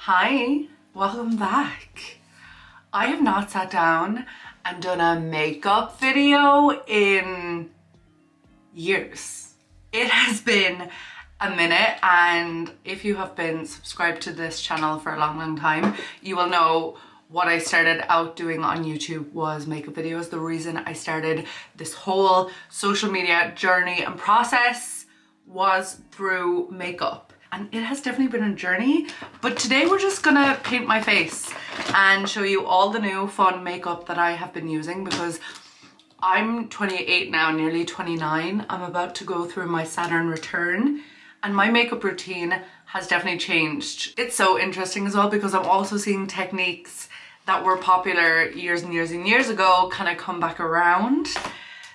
Hi, welcome back. I have not sat down and done a makeup video in years. It has been a minute, and if you have been subscribed to this channel for a long time, you will know what I started out doing on YouTube was makeup videos. The reason I started this whole social media journey and process was through makeup. And it has definitely been a journey, but today we're just gonna paint my face and show you all the new fun makeup that I have been using, because I'm 28 now, nearly 29. I'm about to go through my Saturn return and my makeup routine has definitely changed. It's so interesting as well because I'm also seeing techniques that were popular years and years and years ago kind of come back around.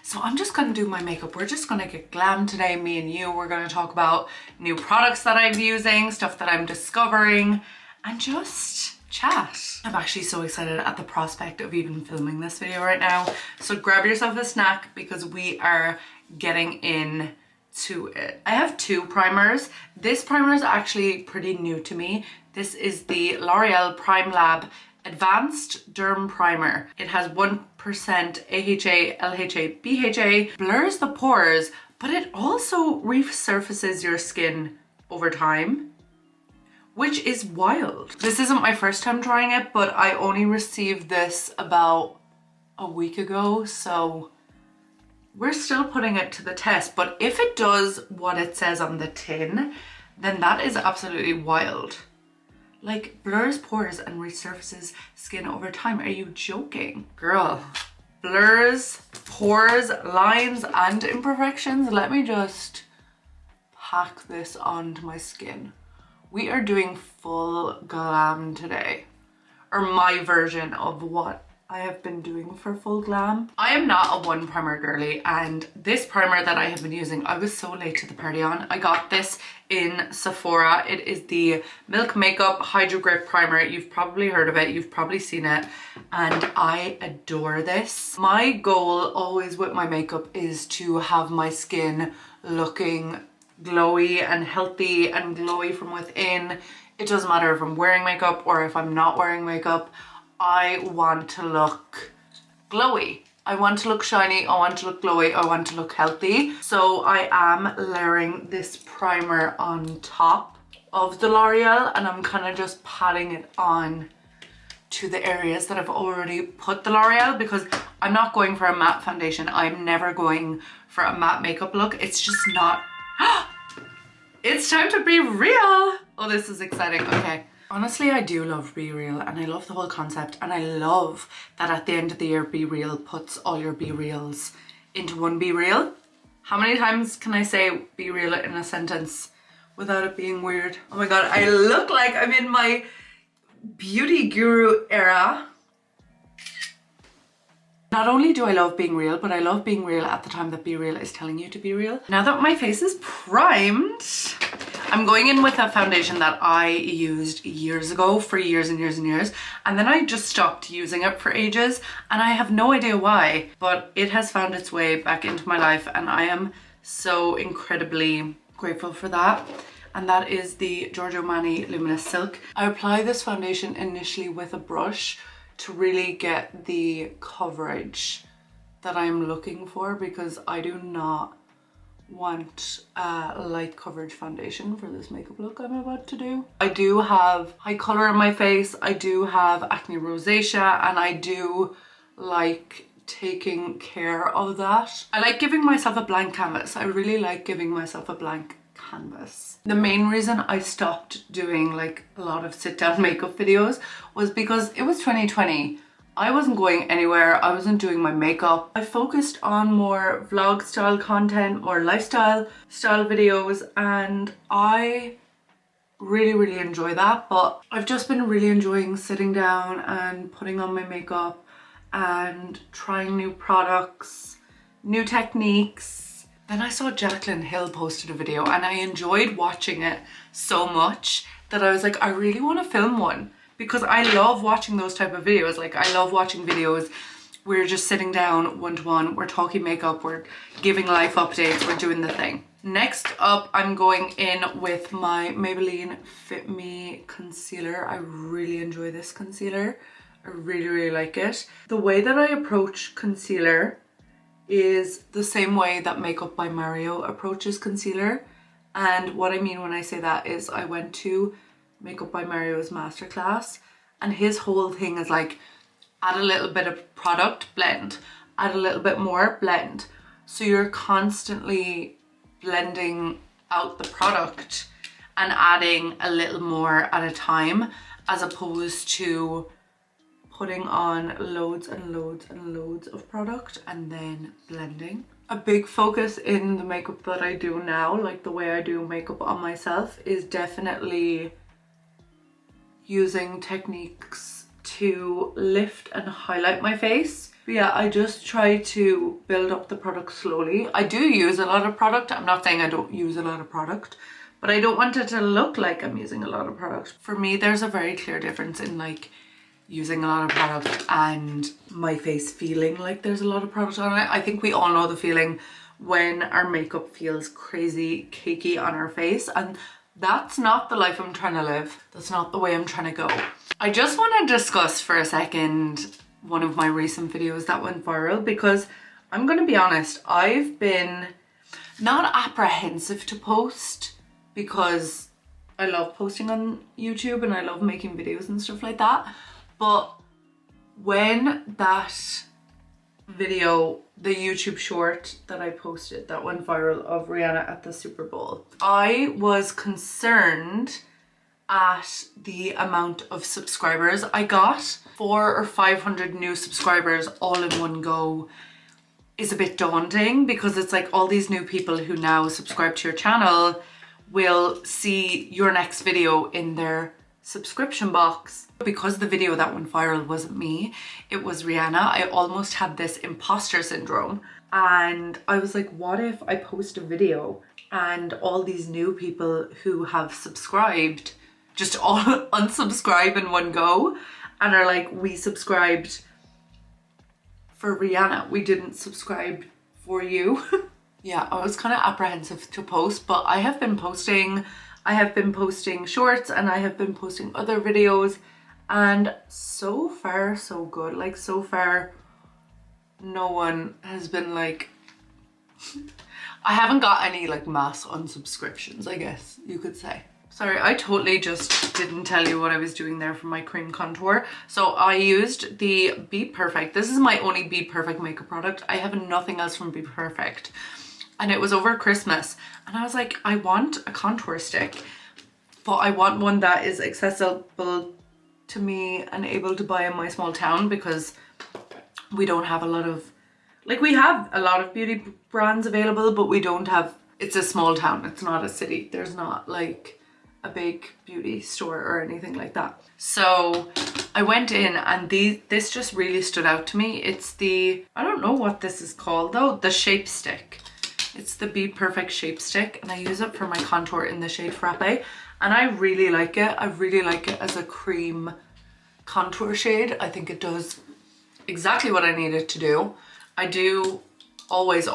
So I'm just gonna do my makeup. We're just gonna get glam today, me and you. We're gonna talk about new products that I'm using, stuff that I'm discovering, and just chat. I'm actually so excited at the prospect of even filming this video right now. So grab yourself a snack because we are getting into it. I have two primers. This primer is actually pretty new to me. This is the L'Oreal Prime Lab Advanced Derm Primer. It has 1% AHA, LHA, BHA, blurs the pores, but it also resurfaces your skin over time, which is wild. This isn't my first time trying it, but I only received this about a week ago, so we're still putting it to the test. But if it does what it says on the tin, then that is absolutely wild. Like, blurs pores and resurfaces skin over time. Are you joking? Girl, blurs, pores, lines, and imperfections. Let me just pack this onto my skin. We are doing full glam today, or my version of what I have been doing for full glam. I am not a one primer girly, and this primer that I have been using, I was so late to the party on. I got this in Sephora. It is the Milk Makeup Hydro Grip Primer. You've probably heard of it, you've probably seen it, and I adore this. My goal always with my makeup is to have my skin looking glowy and healthy and glowy from within. It doesn't matter if I'm wearing makeup or if I'm not wearing makeup. I want to look glowy. I want to look shiny, I want to look glowy, I want to look healthy. So I am layering this primer on top of the L'Oreal, and I'm kind of just patting it on to the areas that I've already put the L'Oreal, because I'm not going for a matte foundation. I'm never going for a matte makeup look. It's just not. It's time to be real. Oh, this is exciting. Okay. Honestly, I do love Be Real, and I love the whole concept, and I love that at the end of the year Be Real puts all your Be Reals into one Be Real. How many times can I say Be Real in a sentence without it being weird? Oh my god, I look like I'm in my beauty guru era. Not only do I love being real, but I love being real at the time that Be Real is telling you to be real. Now that my face is primed, I'm going in with a foundation that I used years ago for years and years and years, and then I just stopped using it for ages, and I have no idea why, but it has found its way back into my life, and I am so incredibly grateful for that. And that is the Giorgio Armani Luminous Silk. I apply this foundation initially with a brush to really get the coverage that I'm looking for, because I do not want a light coverage foundation for this makeup look I'm about to do. I do have high color in my face, I do have acne rosacea, and I do like taking care of that. I like giving myself a blank canvas. I really like giving myself a blank canvas. The main reason I stopped doing like a lot of sit down makeup videos was because it was 2020. I wasn't going anywhere, I wasn't doing my makeup. I focused on more vlog style content, more lifestyle style videos, and I really enjoy that. But I've just been really enjoying sitting down and putting on my makeup and trying new products, new techniques. Then I saw Jaclyn Hill posted a video and I enjoyed watching it so much that I was like, I really want to film one, because I love watching those type of videos. Like, I love watching videos where you're just sitting down one-to-one, we're talking makeup, we're giving life updates, we're doing the thing. Next up, I'm going in with my Maybelline Fit Me concealer. I really enjoy this concealer. I really like it. The way that I approach concealer is the same way that Makeup by Mario approaches concealer. And what I mean when I say that is I went to Makeup by Mario's masterclass, and his whole thing is like, add a little bit of product, blend, add a little bit more, blend. So you're constantly blending out the product and adding a little more at a time, as opposed to putting on loads and loads and loads of product and then blending. A big focus in the makeup that I do now, like the way I do makeup on myself, is definitely using techniques to lift and highlight my face. But yeah, I just try to build up the product slowly. I do use a lot of product. I'm not saying I don't use a lot of product, but I don't want it to look like I'm using a lot of product. For me, there's a very clear difference in like using a lot of product and my face feeling like there's a lot of product on it. I think we all know the feeling when our makeup feels crazy cakey on our face, and that's not the life I'm trying to live. That's not the way I'm trying to go. I just want to discuss for a second one of my recent videos that went viral, because I'm going to be honest, I've been not apprehensive to post, because I love posting on YouTube and I love making videos and stuff like that. But when that video, the YouTube short that I posted that went viral of Rihanna at the Super Bowl, I was concerned at the amount of subscribers I got. 400 or 500 new subscribers all in one go is a bit daunting, because it's like all these new people who now subscribe to your channel will see your next video in their subscription box. Because the video that went viral wasn't me, it was Rihanna, I almost had this imposter syndrome. And I was like, what if I post a video and all these new people who have subscribed just all unsubscribe in one go and are like, we subscribed for Rihanna, we didn't subscribe for you. Yeah, I was kind of apprehensive to post, but I have been posting shorts and I have been posting other videos, and so far so good. Like, so far no one has been like I haven't got any like mass unsubscriptions, I guess you could say. Sorry, I totally just didn't tell you what I was doing there for my cream contour. So I used the Be Perfect. This is my only Be Perfect makeup product. I have nothing else from Be Perfect. And it was over Christmas. And I was like, I want a contour stick, but I want one that is accessible to me and able to buy in my small town, because we don't have a lot of, like, we have a lot of beauty brands available, but we don't have, it's a small town, it's not a city. There's not like a big beauty store or anything like that. So I went in and this just really stood out to me. It's the, I don't know what this is called though, the Shape Stick. It's the Be Perfect Shape Stick, and I use it for my contour in the shade Frappe, and I really like it. I really like it as a cream contour shade. I think it does exactly what I need it to do. I do always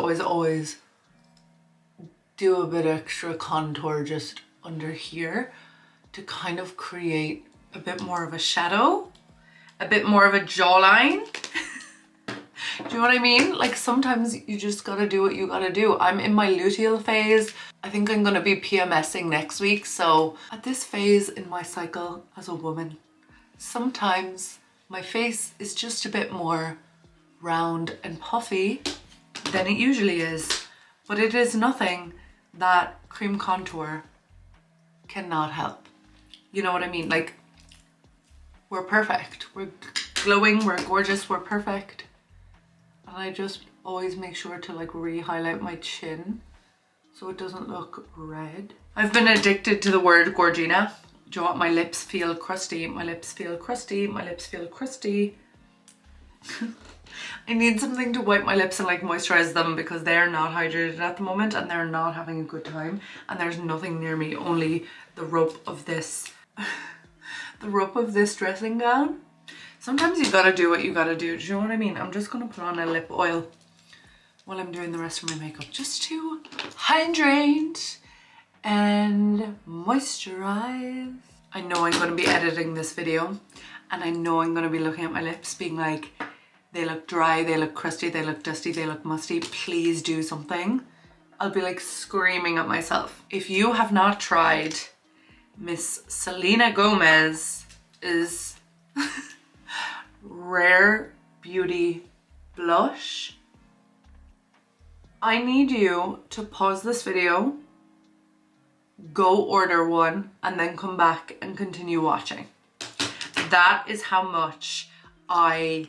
do a bit extra contour just under here to kind of create a bit more of a shadow, a bit more of a jawline. Do you know what I mean? Like, sometimes you just gotta do what you gotta do. I'm in my luteal phase. I think I'm gonna be PMSing next week. So at this phase in my cycle as a woman, sometimes my face is just a bit more round and puffy than it usually is. But it is nothing that cream contour cannot help. You know what I mean? Like, we're perfect. We're glowing, we're gorgeous, we're perfect. And I just always make sure to like re-highlight my chin so it doesn't look red. I've been addicted to the word Gorgina. Do you know what? My lips feel crusty, my lips feel crusty, my lips feel crusty. I need something to wipe my lips and like moisturize them, because they're not hydrated at the moment and they're not having a good time, and there's nothing near me, only the rope of this the rope of this dressing gown. Sometimes you gotta do what you gotta do. Do you know what I mean? I'm just gonna put on a lip oil while I'm doing the rest of my makeup, just to hydrate and moisturize. I know I'm going to be editing this video and I know I'm going to be looking at my lips being like, they look dry, they look crusty, they look dusty, they look musty, please do something. I'll be like screaming at myself. If you have not tried Miss Selena Gomez's Rare Beauty blush, I need you to pause this video, go order one, and then come back and continue watching. That is how much I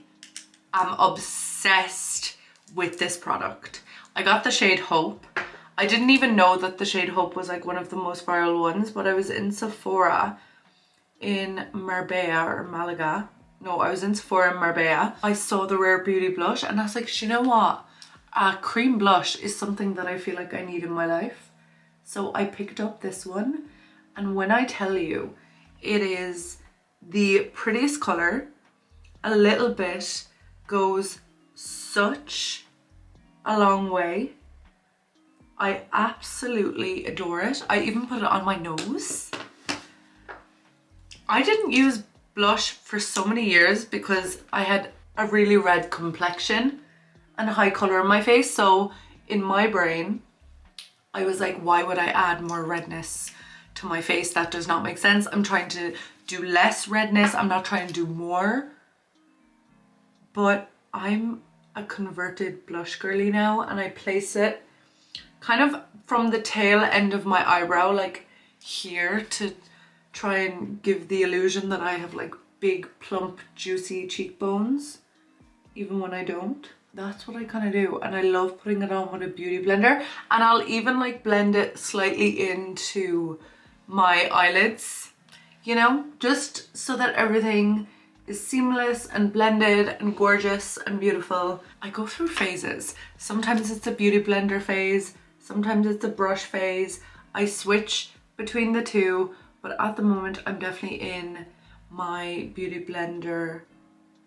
am obsessed with this product. I got the shade Hope. I didn't even know that the shade Hope was like one of the most viral ones, but I was in Sephora in Marbella or Malaga. No, I was in Sephora in Marbella. I saw the Rare Beauty blush and I was like, you know what? A cream blush is something that I feel like I need in my life. So I picked up this one, and when I tell you, it is the prettiest color. A little bit goes such a long way. I absolutely adore it. I even put it on my nose. I didn't use blush for so many years because I had a really red complexion and a high color in my face. So in my brain, I was like, why would I add more redness to my face? That does not make sense. I'm trying to do less redness. I'm not trying to do more. But I'm a converted blush girly now, and I place it kind of from the tail end of my eyebrow, like here, to try and give the illusion that I have like big, plump, juicy cheekbones, even when I don't. That's what I kind of do, and I love putting it on with a beauty blender, and I'll even like blend it slightly into my eyelids, you know, just so that everything is seamless and blended and gorgeous and beautiful. I go through phases. Sometimes it's a beauty blender phase, sometimes it's a brush phase. I switch between the two, but at the moment I'm definitely in my beauty blender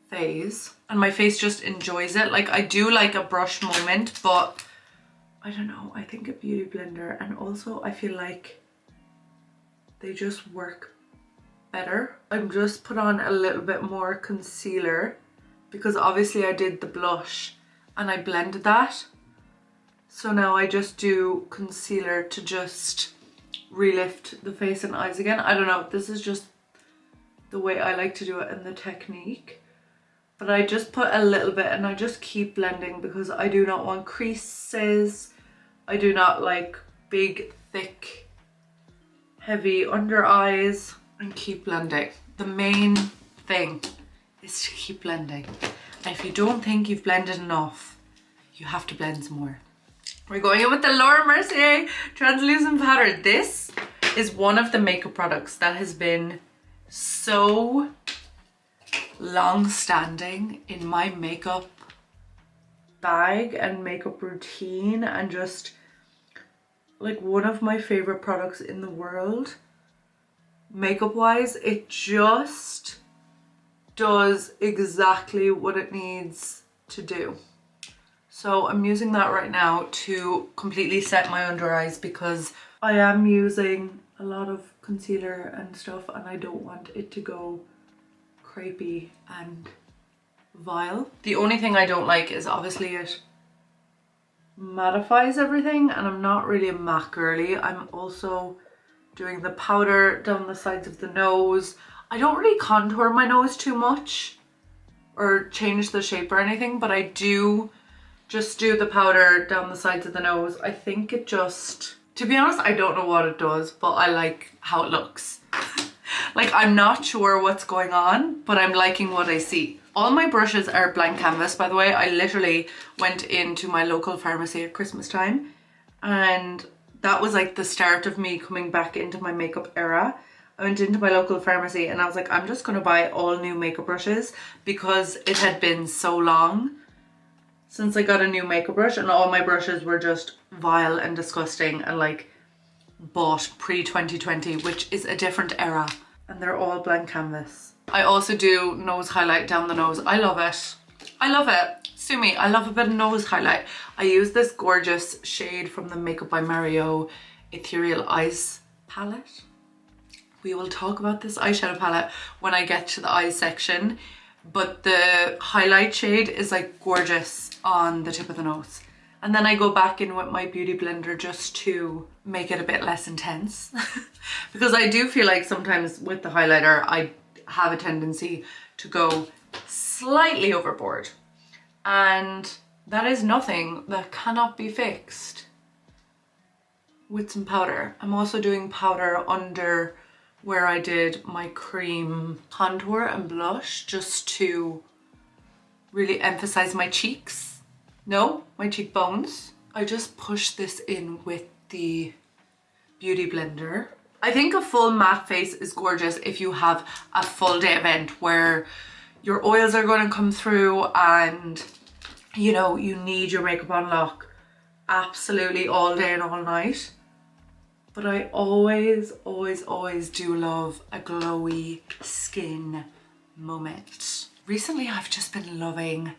phase, and my face just enjoys it. Like, I do like a brush moment, but I don't know, I think a beauty blender, and also I feel like they just work better. I'm just put on a little bit more concealer because obviously I did the blush and I blended that, so now I just do concealer to just relift the face and eyes again. I don't know, this is just the way I like to do it and the technique. But I just put a little bit and I just keep blending because I do not want creases. I do not like big, thick, heavy under eyes, and keep blending. The main thing is to keep blending. And if you don't think you've blended enough, you have to blend some more. We're going in with the Laura Mercier translucent powder. This is one of the makeup products that has been so long-standing in my makeup bag and makeup routine, and just like one of my favorite products in the world makeup wise. It just does exactly what it needs to do. So I'm using that right now to completely set my under eyes because I am using a lot of concealer and stuff and I don't want it to go crepey and vile. The only thing I don't like is obviously it mattifies everything, and I'm not really a matte girly. I'm also doing the powder down the sides of the nose. I don't really contour my nose too much or change the shape or anything, but I do just do the powder down the sides of the nose. I think it just, to be honest, I don't know what it does, but I like how it looks. Like, I'm not sure what's going on, but I'm liking what I see. All my brushes are blank canvas, by the way. I literally went into my local pharmacy at Christmas time, and that was like the start of me coming back into my makeup era. I went into my local pharmacy and I was like, I'm just gonna buy all new makeup brushes because it had been so long since I got a new makeup brush, and all my brushes were just vile and disgusting and like bought pre-2020, which is a different era, and they're all blank canvas. I also do nose highlight down the nose. I love it. I love it. Sue me, I love a bit of nose highlight. I use this gorgeous shade from the Makeup by Mario Ethereal Eyes palette. We will talk about this eyeshadow palette when I get to the eyes section, but the highlight shade is like gorgeous on the tip of the nose. And then I go back in with my beauty blender just to make it a bit less intense. Because I do feel like sometimes with the highlighter, I have a tendency to go slightly overboard. And that is nothing that cannot be fixed with some powder. I'm also doing powder under where I did my cream contour and blush just to really emphasize my cheeks. No, my cheekbones. I just push this in with the beauty blender. I think a full matte face is gorgeous if you have a full day event where your oils are going to come through and you know you need your makeup on lock absolutely all day and all night. But I always do love a glowy skin moment. Recently I've just been loving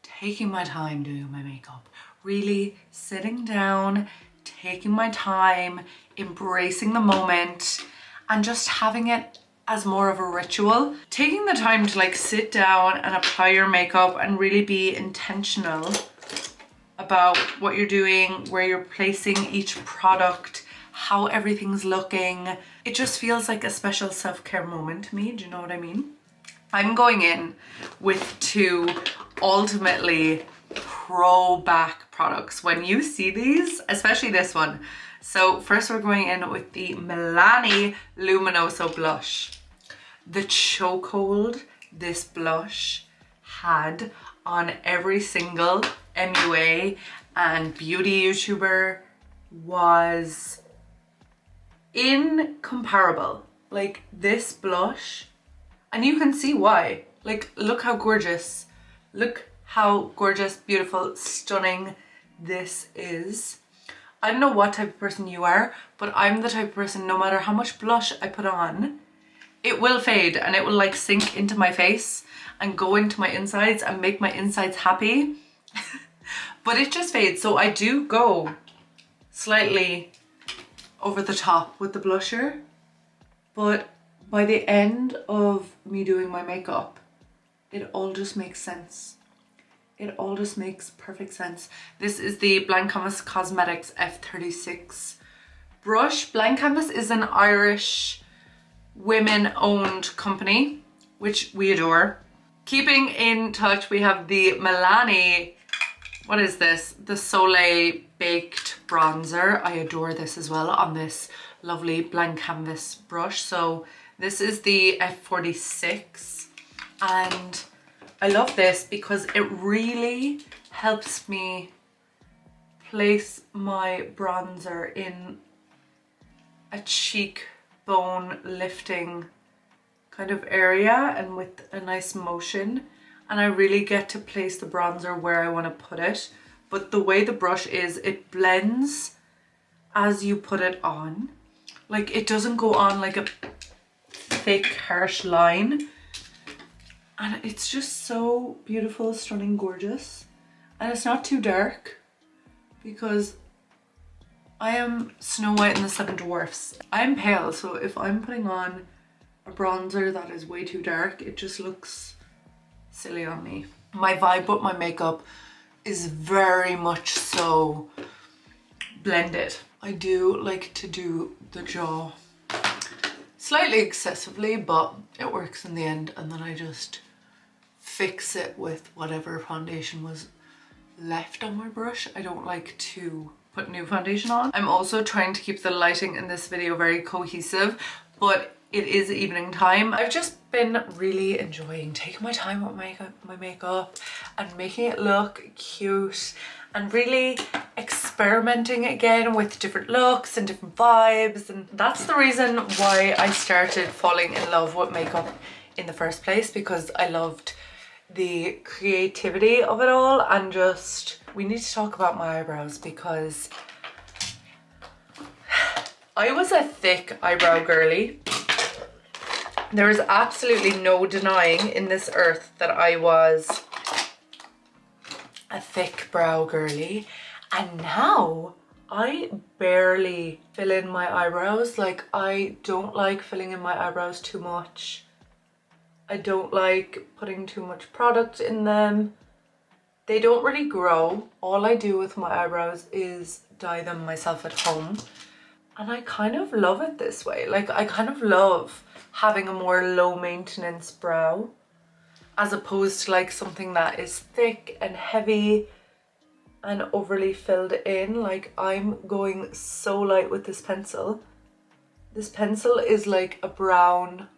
taking my time doing my makeup. Really sitting down, taking my time, embracing the moment, and just having it as more of a ritual. Taking the time to like sit down and apply your makeup and really be intentional about what you're doing, where you're placing each product, how everything's looking. It just feels like a special self-care moment to me, do you know what I mean? I'm going in with two ultimately pro-back products. When you see these, especially this one. So first we're going in with the Milani Luminoso blush. The chokehold this blush had on every single MUA and beauty YouTuber was incomparable. Like this blush, and you can see why. Like look how gorgeous, look how gorgeous, beautiful, stunning this is. I don't know what type of person you are, but I'm the type of person, no matter how much blush I put on, it will fade and it will like sink into my face and go into my insides and make my insides happy. But it just fades. So I do go slightly over the top with the blusher, but by the end of me doing my makeup, it all just makes sense. It all just makes perfect sense. This is the Blank Canvas Cosmetics F36 brush. Blank Canvas is an Irish women-owned company, which we adore. Keeping in touch, we have the Milani, what is this? The Soleil Baked Bronzer. I adore this as well on this lovely Blank Canvas brush. So this is the F46 and I love this because it really helps me place my bronzer in a cheekbone lifting kind of area and with a nice motion, and I really get to place the bronzer where I want to put it. But the way the brush is, it blends as you put it on. Like it doesn't go on like a thick harsh line, and it's just so beautiful, stunning, gorgeous. And it's not too dark because I am Snow White and the Seven Dwarfs. I'm pale, so if I'm putting on a bronzer that is way too dark, it just looks silly on me. My vibe with my makeup is very much so blended. I do like to do the jaw slightly excessively, but it works in the end, and then I just fix it with whatever foundation was left on my brush. I don't like to put new foundation on. I'm also trying to keep the lighting in this video very cohesive, but it is evening time. I've just been really enjoying taking my time with my makeup and making it look cute and really experimenting again with different looks and different vibes. And that's the reason why I started falling in love with makeup in the first place, because I loved the creativity of it all. And just, we need to talk about my eyebrows because I was a thick eyebrow girly. There is absolutely no denying in this earth that I was a thick brow girly, and now I barely fill in my eyebrows. Like, I don't like filling in my eyebrows too much. I don't like putting too much product in them. They don't really grow. All I do with my eyebrows is dye them myself at home. And I kind of love it this way. Like, I kind of love having a more low maintenance brow as opposed to like something that is thick and heavy and overly filled in. Like, I'm going so light with this pencil. This pencil is like a brown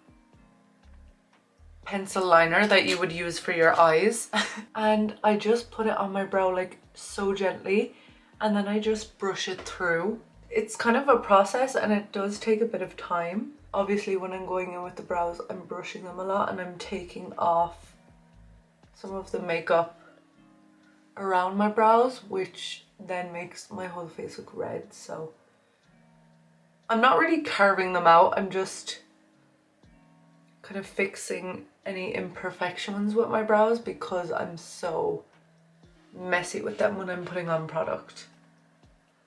pencil liner that you would use for your eyes. And I just put it on my brow like so gently, and then I just brush it through. It's kind of a process and it does take a bit of time. Obviously when I'm going in with the brows, I'm brushing them a lot and I'm taking off some of the makeup around my brows, which then makes my whole face look red. So I'm not really carving them out, I'm just kind of fixing any imperfections with my brows because I'm so messy with them when I'm putting on product.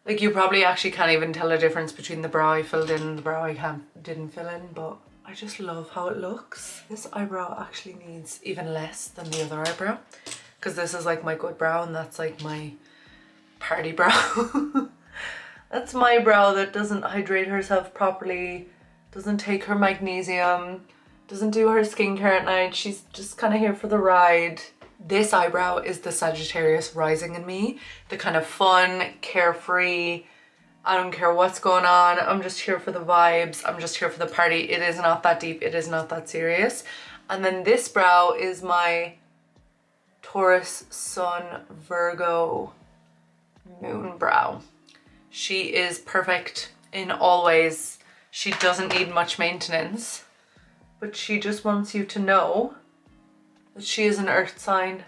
Like, you probably actually can't even tell the difference between the brow I filled in and the brow I didn't fill in, but I just love how it looks. This eyebrow actually needs even less than the other eyebrow because this is like my good brow and that's like my party brow. That's my brow that doesn't hydrate herself properly, doesn't take her magnesium, doesn't do her skincare at night. She's just kind of here for the ride. This eyebrow is the Sagittarius rising in me, the kind of fun, carefree, I don't care what's going on, I'm just here for the vibes, I'm just here for the party. It is not that deep, it is not that serious. And then this brow is my Taurus, Sun, Virgo, Moon brow. She is perfect in all ways. She doesn't need much maintenance, but she just wants you to know that she is an earth sign.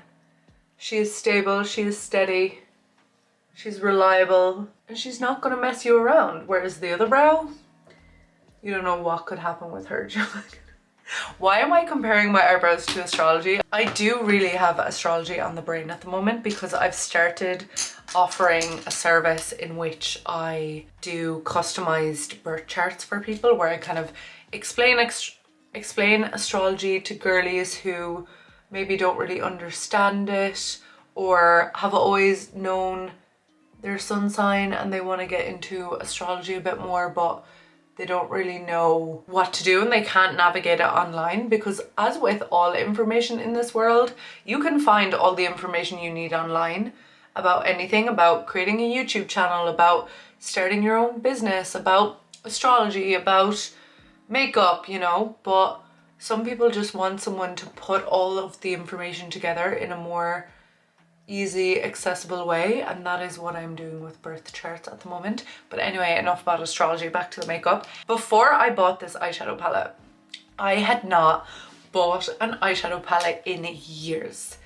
She is stable, she is steady, she's reliable, and she's not gonna mess you around. Whereas the other brow, you don't know what could happen with her. Why am I comparing my eyebrows to astrology? I do really have astrology on the brain at the moment because I've started offering a service in which I do customized birth charts for people, where I kind of explain astrology to girlies who maybe don't really understand it or have always known their sun sign and they want to get into astrology a bit more, but they don't really know what to do and they can't navigate it online. Because as with all information in this world, you can find all the information you need online about anything, about creating a YouTube channel, about starting your own business, about astrology, about makeup, you know. But some people just want someone to put all of the information together in a more easy, accessible way, and that is what I'm doing with birth charts at the moment. But anyway, enough about astrology, back to the makeup. Before I bought this eyeshadow palette, I had not bought an eyeshadow palette in years.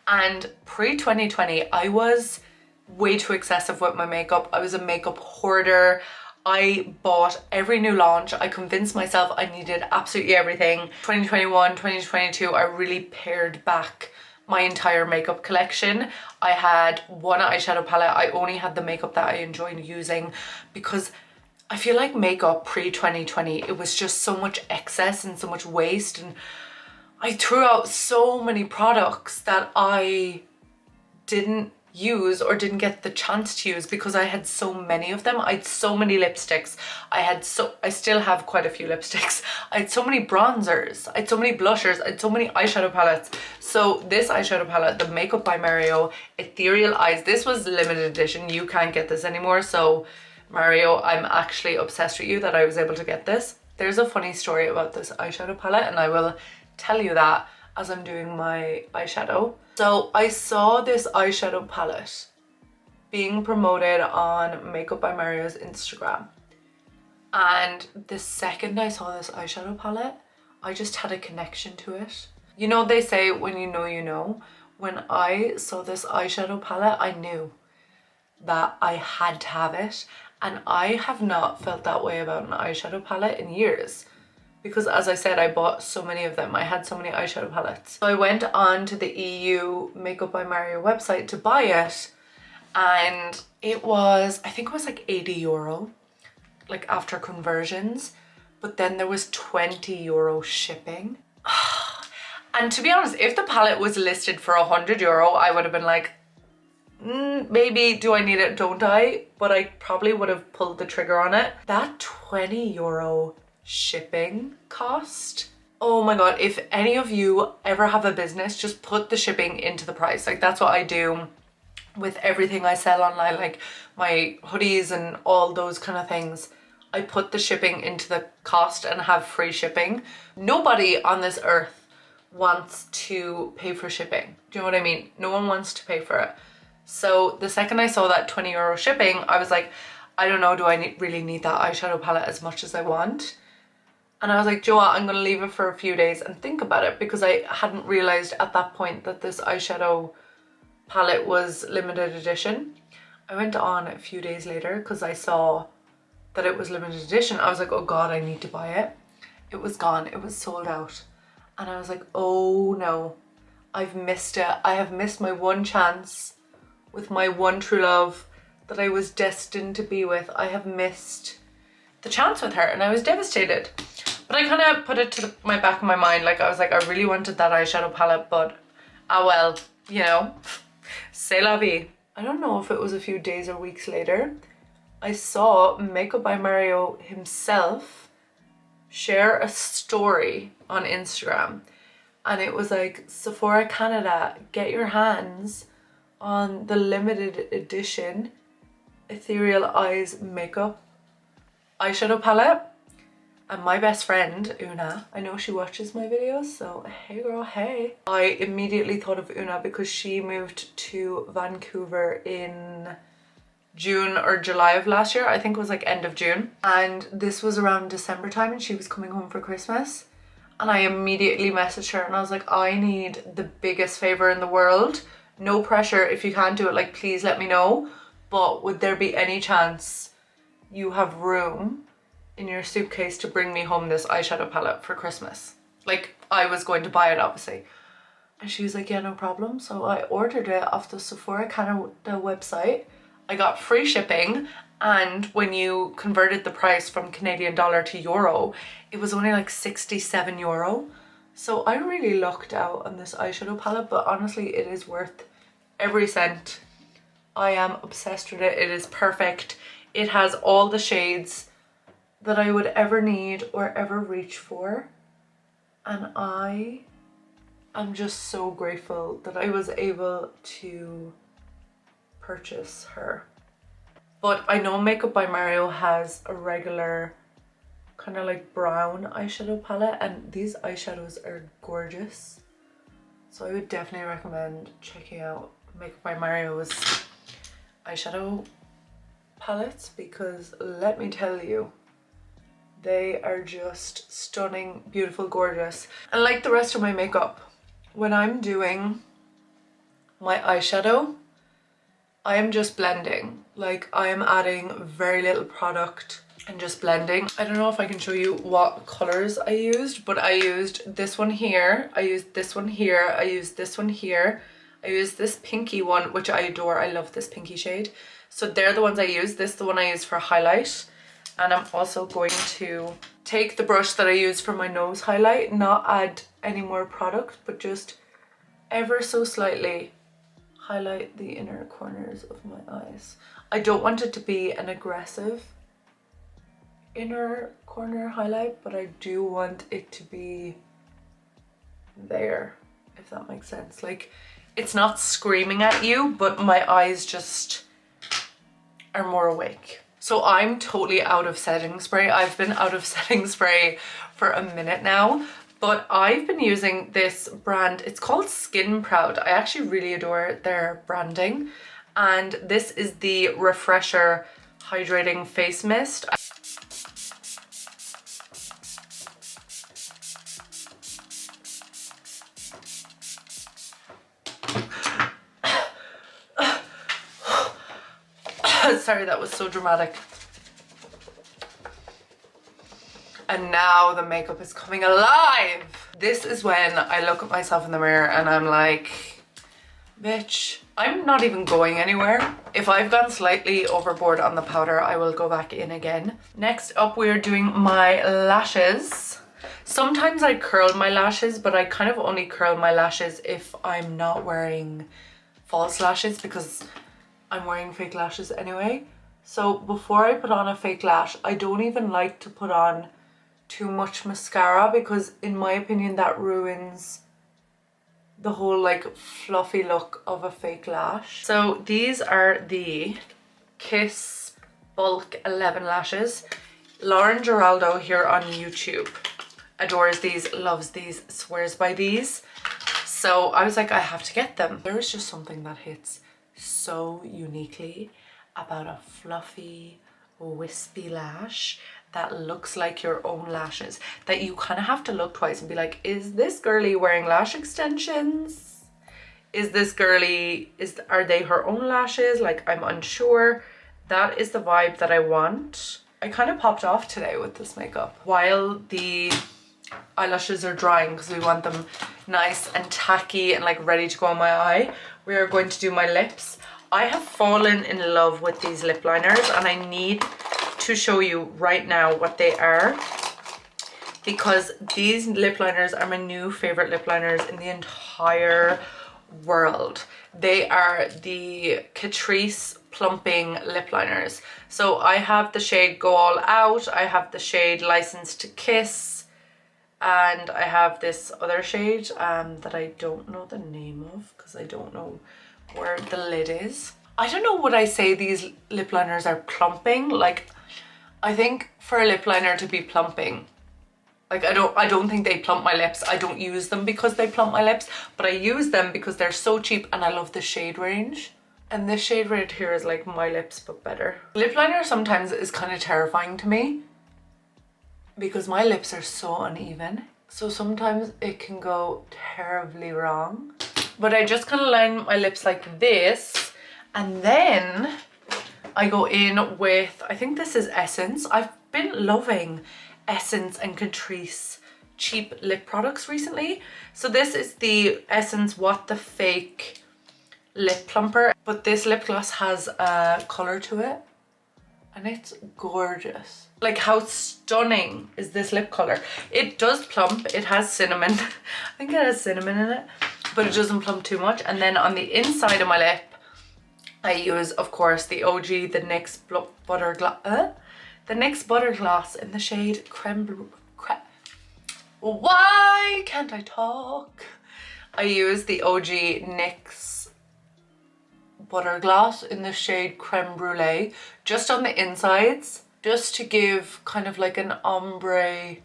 And pre-2020, I was way too excessive with my makeup. I was a makeup hoarder. I bought every new launch. I convinced myself I needed absolutely everything. 2021, 2022, I really pared back my entire makeup collection. I had one eyeshadow palette. I only had the makeup that I enjoyed using because I feel like makeup pre-2020, it was just so much excess and so much waste, and I threw out so many products that I didn't use or didn't get the chance to use because I had so many of them. I had so many lipsticks. I still have quite a few lipsticks. I had so many bronzers. I had so many blushers. I had so many eyeshadow palettes. So this eyeshadow palette, the Makeup by Mario Ethereal Eyes, this was limited edition. You can't get this anymore. So Mario, I'm actually obsessed with you that I was able to get this. There's a funny story about this eyeshadow palette and I will tell you that as I'm doing my eyeshadow. So I saw this eyeshadow palette being promoted on Makeup by Mario's Instagram. And the second I saw this eyeshadow palette, I just had a connection to it. You know, they say when you know, you know. When I saw this eyeshadow palette, I knew that I had to have it. And I have not felt that way about an eyeshadow palette in years. because as I said, I bought so many of them. I had so many eyeshadow palettes. So I went on to the EU Makeup by Mario website to buy it, and it was, I think it was like €80, like after conversions, but then there was €20 shipping. And to be honest, if the palette was listed for €100, I would have been like, maybe, do I need it, don't I? But I probably would have pulled the trigger on it. That €20 shipping cost, oh my god, if any of you ever have a business, just put the shipping into the price. Like, that's what I do with everything I sell online, like my hoodies and all those kind of things. I put the shipping into the cost and have free shipping. Nobody on this earth wants to pay for shipping. Do you know what I mean? No one wants to pay for it. So the second I saw that €20 shipping, I was like, I don't know, do I really need that eyeshadow palette as much as I want? And I was like, Joa, I'm gonna leave it for a few days and think about it, because I hadn't realized at that point that this eyeshadow palette was limited edition. I went on a few days later because I saw that it was limited edition. I was like, oh god, I need to buy it. It was gone, it was sold out. And I was like, oh no, I've missed it. I have missed my one chance with my one true love that I was destined to be with. I have missed the chance with her, and I was devastated. But I kind of put it to my back of my mind, like I was like, I really wanted that eyeshadow palette, but ah well, you know, c'est la vie. I don't know if it was a few days or weeks later, I saw Makeup by Mario himself share a story on Instagram, and it was like, Sephora Canada, get your hands on the limited edition Ethereal Eyes makeup eyeshadow palette. And my best friend Una, I know she watches my videos, so hey girl, hey. I immediately thought of Una because she moved to Vancouver in June or July of last year. I think it was like end of June, and this was around December time, and she was coming home for Christmas. And I immediately messaged her and I was like, I need the biggest favor in the world. No pressure, if you can't do it, like please let me know, but would there be any chance you have room in your suitcase to bring me home this eyeshadow palette for Christmas? Like, I was going to buy it obviously. And she was like, yeah, no problem. So I ordered it off the Sephora Canada website. I got free shipping, and when you converted the price from Canadian dollar to euro, it was only like €67. So I really lucked out on this eyeshadow palette, but honestly it is worth every cent. I am obsessed with it. It is perfect. It has all the shades that I would ever need or ever reach for, and I am just so grateful that I was able to purchase her. But I know Makeup by Mario has a regular kind of like brown eyeshadow palette, and these eyeshadows are gorgeous. So I would definitely recommend checking out Makeup by Mario's eyeshadow palettes, because let me tell you, they are just stunning, beautiful, gorgeous. And like the rest of my makeup, when I'm doing my eyeshadow, I am just blending. Like, I am adding very little product and just blending. I don't know if I can show you what colors I used, but I used this one here, I used this one here, I used this one here, I used this pinky one, which I adore. I love this pinky shade. So they're the ones I used. This is the one I used for highlight. And I'm also going to take the brush that I used for my nose highlight, not add any more product, but just ever so slightly highlight the inner corners of my eyes. I don't want it to be an aggressive inner corner highlight, but I do want it to be there, if that makes sense. Like, it's not screaming at you, but my eyes just are more awake. So I'm totally out of setting spray. I've been out of setting spray for a minute now, but I've been using this brand. It's called Skin Proud. I actually really adore their branding. And this is the Refresher Hydrating Face Mist. Sorry, that was so dramatic. And now the makeup is coming alive. This is when I look at myself in the mirror and I'm like, bitch, I'm not even going anywhere. If I've gone slightly overboard on the powder, I will go back in again. Next up, we're doing my lashes. Sometimes I curl my lashes, but I kind of only curl my lashes if I'm not wearing false lashes because I'm wearing fake lashes anyway. So before I put on a fake lash, I don't even like to put on too much mascara because in my opinion that ruins the whole like fluffy look of a fake lash. So these are the Kiss Bulk 11 lashes. Lauren Geraldo here on YouTube adores these, loves these, swears by these. So I was like, I have to get them. There is just something that hits so uniquely about a fluffy, wispy lash that looks like your own lashes, that you kind of have to look twice and be like, is this girly wearing lash extensions? Is this girly, are they her own lashes? Like, I'm unsure. That is the vibe that I want. I kind of popped off today with this makeup while the eyelashes are drying because we want them nice and tacky and like ready to go on my eye. We are going to do my lips. I have fallen in love with these lip liners and I need to show you right now what they are because these lip liners are my new favorite lip liners in the entire world. They are the Catrice plumping lip liners. So I have the shade Go All Out, I have the shade License to Kiss, and I have this other shade that I don't know the name of because I don't know where the lid is. I don't know what I say these lip liners are plumping. Like, I think for a lip liner to be plumping, like I don't think they plump my lips. I don't use them because they plump my lips, but I use them because they're so cheap and I love the shade range. And this shade right here is like my lips but better. Lip liner sometimes is kind of terrifying to me because my lips are so uneven. So sometimes it can go terribly wrong. But I just kind of line my lips like this and then I go in with, I think this is Essence. I've been loving Essence and Catrice cheap lip products recently. So this is the Essence What the Fake lip plumper, but this lip gloss has a color to it and it's gorgeous. Like, how stunning is this lip color? It does plump, it has cinnamon. I think it has cinnamon in it, but it doesn't plump too much. And then on the inside of my lip, I use, of course, the OG, the NYX Butter Gloss in the shade Creme Brulee. Why can't I talk? I use the OG NYX Butter Gloss in the shade Creme Brulee, just on the insides, just to give kind of like an ombre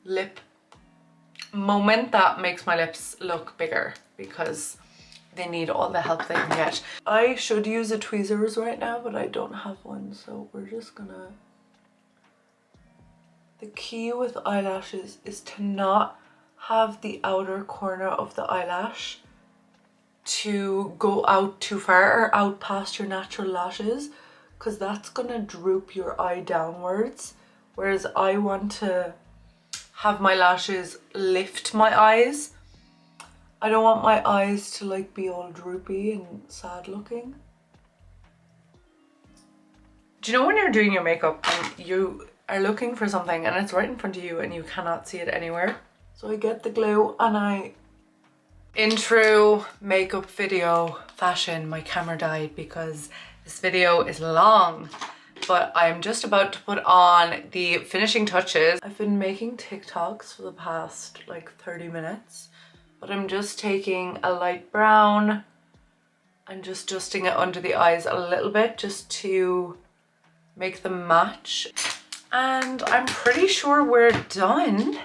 lip moment that makes my lips look bigger because they need all the help they can get. I should use a tweezers right now, but I don't have one, so we're just gonna... The key with eyelashes is to not have the outer corner of the eyelash to go out too far or out past your natural lashes, because that's gonna droop your eye downwards, whereas I want to have my lashes lift my eyes. I don't want my eyes to like be all droopy and sad looking. Do you know when you're doing your makeup and you are looking for something and it's right in front of you and you cannot see it anywhere? So I get the glue and I... In true makeup video fashion, my camera died because this video is long, but I'm just about to put on the finishing touches. I've been making TikToks for the past like 30 minutes, but I'm just taking a light brown and just dusting it under the eyes a little bit just to make them match. And I'm pretty sure we're done.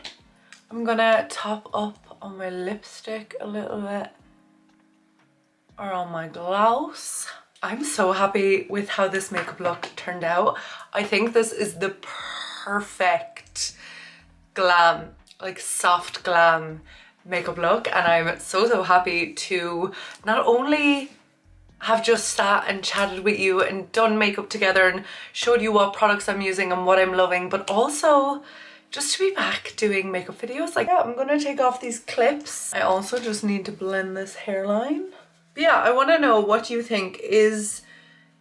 I'm gonna top up on my lipstick a little bit or on my gloss. I'm so happy with how this makeup look turned out. I think this is the perfect glam, like soft glam makeup look, and I'm so happy to not only have just sat and chatted with you and done makeup together and showed you what products I'm using and what I'm loving, but also just to be back doing makeup videos. Like, yeah, I'm gonna take off these clips. I also just need to blend this hairline. But yeah, I wanna know what you think. Is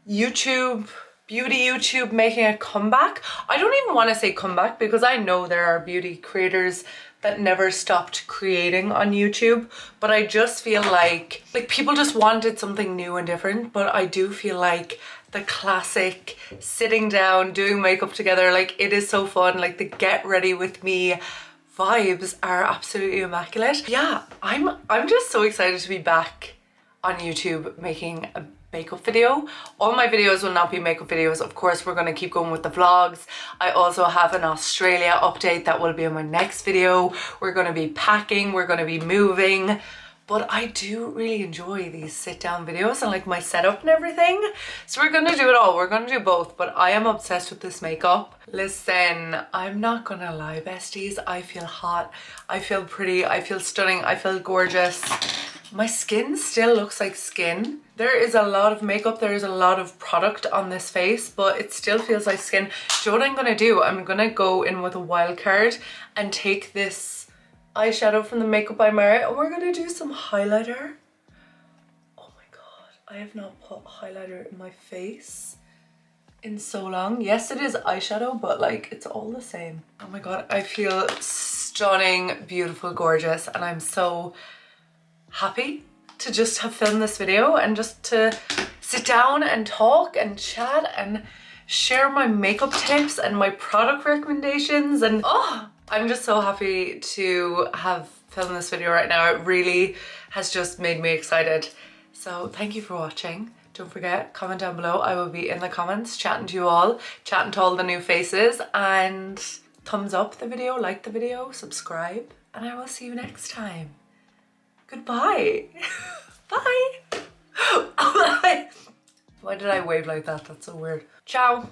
YouTube, beauty YouTube making a comeback? I don't even wanna say comeback because I know there are beauty creators that never stopped creating on YouTube, but I just feel like people just wanted something new and different. But I do feel like the classic sitting down, doing makeup together, like it is so fun. Like the get ready with me vibes are absolutely immaculate. Yeah, I'm just so excited to be back on YouTube making a makeup video. All my videos will not be makeup videos. Of course, we're going to keep going with the vlogs. I also have an Australia update that will be in my next video. We're going to be packing, we're going to be moving. But I do really enjoy these sit down videos and like my setup and everything. So we're going to do it all. We're going to do both, but I am obsessed with this makeup. Listen, I'm not going to lie, besties. I feel hot. I feel pretty. I feel stunning. I feel gorgeous. My skin still looks like skin. There is a lot of makeup, there is a lot of product on this face, but it still feels like skin. Do you know what I'm gonna do? I'm gonna go in with a wild card and take this eyeshadow from the Makeup by Mara and we're gonna do some highlighter. Oh my god, I have not put highlighter in my face in so long. Yes, it is eyeshadow, but like it's all the same. Oh my god, I feel stunning, beautiful, gorgeous, and I'm so happy to just have filmed this video and just to sit down and talk and chat and share my makeup tips and my product recommendations. And oh, I'm just so happy to have filmed this video right now. It really has just made me excited. So thank you for watching. Don't forget, comment down below. I will be in the comments chatting to you all, chatting to all the new faces, and thumbs up the video, like the video, subscribe, and I will see you next time. Goodbye. Bye. Why did I wave like that? That's so weird. Ciao.